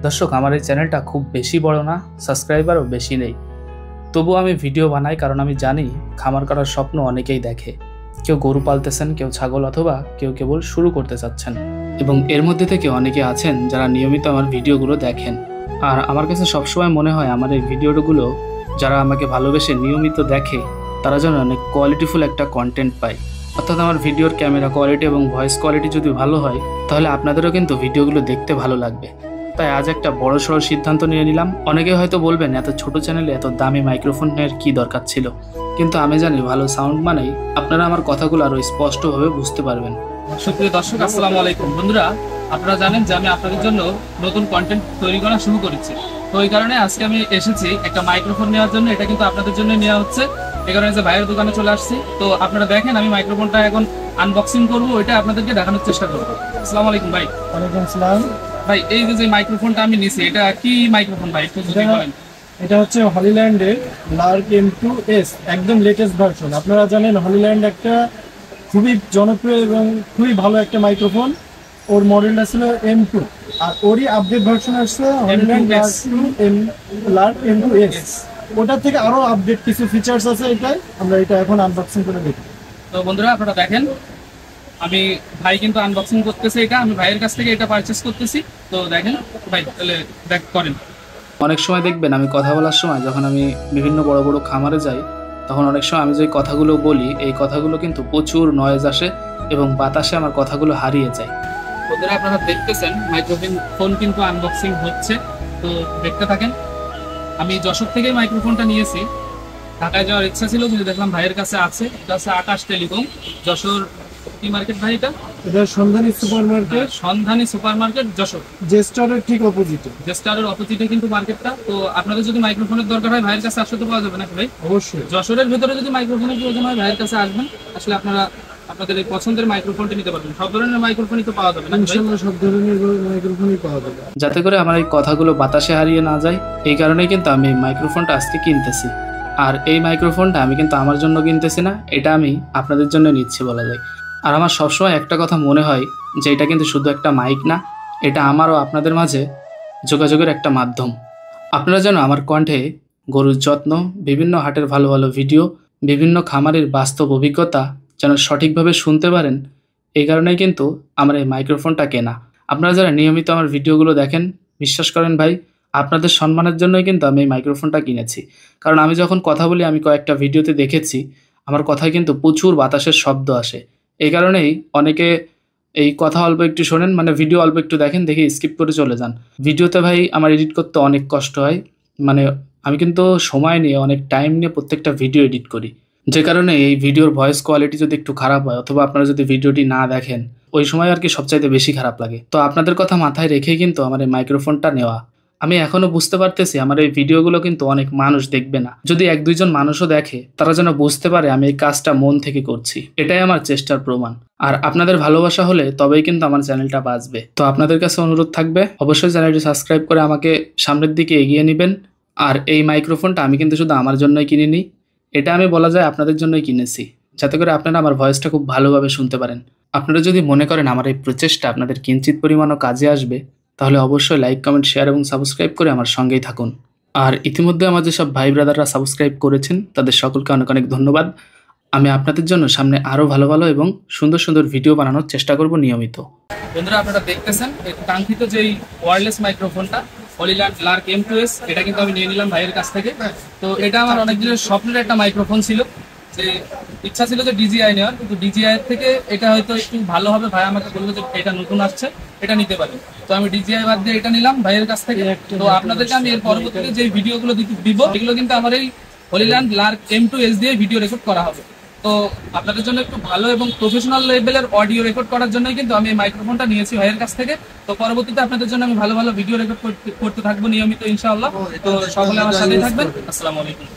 দর্শক, আমার এই চ্যানেলটা খুব বেশি বড় না, সাবস্ক্রাইবারও বেশি নেই। তবুও আমি ভিডিও বানাই, কারণ আমি জানি খামার করার স্বপ্ন অনেকেই দেখে। কেউ গরু পালতেছেন, কেউ ছাগল, অথবা কেউ কেবল শুরু করতে চাচ্ছেন। এবং এর মধ্যে থেকে অনেকে আছেন যারা নিয়মিত আমার ভিডিওগুলো দেখেন। আর আমার কাছে সবসময় মনে হয় আমার এই ভিডিওগুলো যারা আমাকে ভালোবেসে নিয়মিত দেখে তারা যেন অনেক কোয়ালিটিফুল একটা কন্টেন্ট পায়। অর্থাৎ আমার ভিডিওর ক্যামেরা কোয়ালিটি এবং ভয়েস কোয়ালিটি যদি ভালো হয় তাহলে আপনাদেরও কিন্তু ভিডিওগুলো দেখতে ভালো লাগবে। তাই আজ একটা বড়সড় সিদ্ধান্ত নিয়ে নিলাম। অনেকে হয়তো বলবেন এত ছোট চ্যানেলে এত দামি মাইক্রোফোনের কি দরকার ছিল, কিন্তু আমি জানি ভালো সাউন্ড মানেই আপনারা আমার কথাগুলো আরো স্পষ্টভাবে বুঝতে পারবেন। সুপ্রিয় দর্শক, আসসালামু আলাইকুম। বন্ধুরা, আপনারা জানেন যে আমি আপনাদের জন্য নতুন কন্টেন্ট তৈরি করা শুরু করেছি। তো এই কারণে আজকে আমি এসেছি একটা মাইক্রোফোন নেওয়ার জন্য। এটা কিন্তু আপনাদের জন্য নেওয়া হচ্ছে। এই কারণে যে ভাইয়ের দোকানে চলে আসছি। তো আপনারা দেখেন আমি মাইক্রোফোনটা এখন আনবক্সিং করবো, এটা আপনাদেরকে দেখানোর চেষ্টা করবো। আসসালামু আলাইকুম ভাই। ওয়ালাইকুম আসসালাম ভাই, এই যে মাইক্রোফোনটা আমি নিছি, এটা কি মাইক্রোফোন ভাই, একটু যদি বলেন। এটা হচ্ছে হলিল্যান্ডের লার্ক M2S, একদম লেটেস্ট ভার্সন। আপনারা জানেন হলিল্যান্ড একটা খুবই জনপ্রিয় এবং খুবই ভালো একটা মাইক্রোফোন। ওর মডেলটা ছিল M2, আর ওরই আপডেট ভার্সন আসছে হলিল্যান্ড লার্ক M2S। ওটার থেকে আরো আপডেট কিছু ফিচার্স আছে। এটাই আমরা এটা এখন আনবক্সিং করে দেখি। তো বন্ধুরা, আপনারা দেখেন আমি ভাই কিন্তু আনবক্সিং করতেছে। এটা আমি ভাইয়ের কাছ থেকে এটা পারচেস করতেছি। তো দেখেন ভাই, তাহলে দেখ করেন। অনেক সময় দেখবেন আমি কথা বলার সময় যখন আমি বিভিন্ন বড় বড় খামারে যাই তখন অনেক সময় আমি যে কথাগুলো বলি এই কথাগুলো কিন্তু প্রচুর নয়েজ আসে এবং বাতাসে আমার কথাগুলো হারিয়ে যায়। বন্ধুরা, আপনারা দেখতেছেন মাইক্রোফোন কিন্তু আনবক্সিং হচ্ছে। তো দেখতে থাকেন। আমি যশোর থেকে মাইক্রোফোনটা নিয়েছি। ঢাকায় যাওয়ার ইচ্ছা ছিল, কিন্তু দেখলাম ভাইয়ের কাছে আছে। এটা হচ্ছে আকাশ টেলিকম, যশোর কি মার্কেট ভাই? এটা সন্ধানী সুপার মার্কেট। সন্ধানী সুপার মার্কেট যশোর, জেস্টারের ঠিক অপোজিটে। জেস্টারের অপোজিটে কিন্তু মার্কেটটা। তো আপনাদের যদি মাইক্রোফোনের দরকার হয় ভাইয়ের কাছে আসলে তো পাওয়া যাবে নাকি ভাই? অবশ্যই। যশোরের ভিতরে যদি মাইক্রোফোনের প্রয়োজন হয় ভাইয়ের কাছে আসবেন। আসলে আপনারা আপনাদের এই পছন্দের মাইক্রোফোনটি নিতে পারবেন। সব ধরনের মাইক্রোফোনই তো পাওয়া যাবে না? ইনশাআল্লাহ সব ধরনের মাইক্রোফোনই পাওয়া যাবে, যাতে করে আমার এই কথাগুলো বাতাসে হারিয়ে না যায়। এই কারণেই কিন্তু আমি এই মাইক্রোফোনটা আজকে কিনতেছি। আর এই মাইক্রোফোনটা আমি কিন্তু আমার জন্য কিনতেছি না, এটা আমি আপনাদের জন্য নিচ্ছি বলা যায়। আর আমার সবসময় একটা কথা মনে হয় যে এটা কিন্তু শুধু একটা মাইক না, এটা আমারও আপনাদের মাঝে যোগাযোগের একটা মাধ্যম। আপনারা যেন আমার কণ্ঠে গরুর যত্ন, বিভিন্ন হাটের ভালো ভালো ভিডিও, বিভিন্ন খামারের বাস্তব অভিজ্ঞতা যেন সঠিকভাবে শুনতে পারেন, এই কারণেই কিন্তু আমার এই মাইক্রোফোনটা কেনা। আপনারা যারা নিয়মিত আমার ভিডিওগুলো দেখেন, বিশ্বাস করেন ভাই, আপনাদের সম্মানের জন্যই কিন্তু আমি এই মাইক্রোফোনটা কিনেছি। কারণ আমি যখন কথা বলি, আমি কয়েকটা ভিডিওতে দেখেছি আমার কথায় কিন্তু প্রচুর বাতাসের শব্দ আসে। এই কারণেই অনেকে এই কথা অল্প একটু শোনেন, মানে ভিডিও অল্প একটু দেখেন, দেখে স্কিপ করে চলে যান। ভিডিওতে ভাই আমার এডিট করতে অনেক কষ্ট হয়। মানে আমি কিন্তু সময় নিয়ে, অনেক টাইম নিয়ে প্রত্যেকটা ভিডিও এডিট করি। যে কারণে এই ভিডিওর ভয়েস কোয়ালিটি যদি একটু খারাপ হয়, অথবা আপনারা যদি ভিডিওটি না দেখেন, ওই সময় আর কি সবচাইতে বেশি খারাপ লাগে। তো আপনাদের কথা মাথায় রেখেই কিন্তু আমার এই মাইক্রোফোনটা নেওয়া। আমি এখনো বুঝতে পারতেছি আমার এই ভিডিওগুলো কিন্তু অনেক মানুষ দেখবে না। যদি এক দুইজন মানুষও দেখে, তারা যেন বুঝতে পারে আমি এই কাজটা মন থেকে করছি। এটাই আমার চেষ্টার প্রমাণ। আর আপনাদের ভালোবাসা হলে তবেই কিন্তু আমার চ্যানেলটা বাঁচবে। তো আপনাদের কাছে অনুরোধ থাকবে, অবশ্যই চ্যানেলটি সাবস্ক্রাইব করে আমাকে সামনের দিকে এগিয়ে নেবেন। আর এই মাইক্রোফোনটা আমি কিন্তু শুধু আমার জন্যই কিনিনি, এটা আমি বলা যায় আপনাদের জন্যই কিনেছি, যাতে করে আপনারা আমার ভয়েসটা খুব ভালোভাবে শুনতে পারেন। আপনারা যদি মনে করেন আমার এই প্রচেষ্টা আপনাদের কিঞ্চিত পরিমাণও কাজে আসবে, তাহলে অবশ্যই লাইক, কমেন্ট, শেয়ার এবং সাবস্ক্রাইব করে আমার সঙ্গেই থাকুন। আর ইতিমধ্যে আমার যেসব ভাই ব্রাদাররা সাবস্ক্রাইব করেছেন তাদের সকলকে অনেক অনেক ধন্যবাদ। আমি আপনাদের জন্য সামনে আরও ভালো ভালো এবং সুন্দর সুন্দর ভিডিও বানানোর চেষ্টা করব নিয়মিত। বন্ধুরা, আপনারা দেখতেছেন এই কাঙ্ক্ষিত যেই ওয়্যারলেস মাইক্রোফোনটা হলিল্যান্ড লার্ক M2S, এটা কিন্তু আমি নিয়ে নিলাম ভাইয়ের কাছ থেকে। তো এটা আমার অনেক দিনের স্বপ্নের একটা মাইক্রোফোন ছিল, যে ইচ্ছা ছিল যে DJI নেওয়ার, কিন্তু DJI থেকে এটা হয়তো একটু ভালো হবে। ভাই আমাকে বললো যে এটা নতুন আসছে, এটা নিতে পারি। তো আমি DJI বাদ দিয়ে এটা নিলাম ভাইয়ের কাছ থেকে। তো আপনাদেরকে আমি এর পরবর্তীতে যে ভিডিওগুলো দিব এগুলো কিন্তু আমার এই হলিল্যান্ড লার্ক M2S দিয়ে ভিডিও রেকর্ড করা হবে। তো আপনাদের জন্য একটু ভালো এবং প্রফেশনাল লেভেলের অডিও রেকর্ড করার জন্যই কিন্তু আমি এই মাইক্রোফোনটা নিয়েছি ভাইয়ের কাছ থেকে। তো পরবর্তীতে আপনাদের জন্য আমি ভালো ভালো ভিডিও রেকর্ড করতে থাকবো নিয়মিত ইনশাআল্লাহ। তো সকলে আমার সাথেই থাকবেন। আসসালামু আলাইকুম।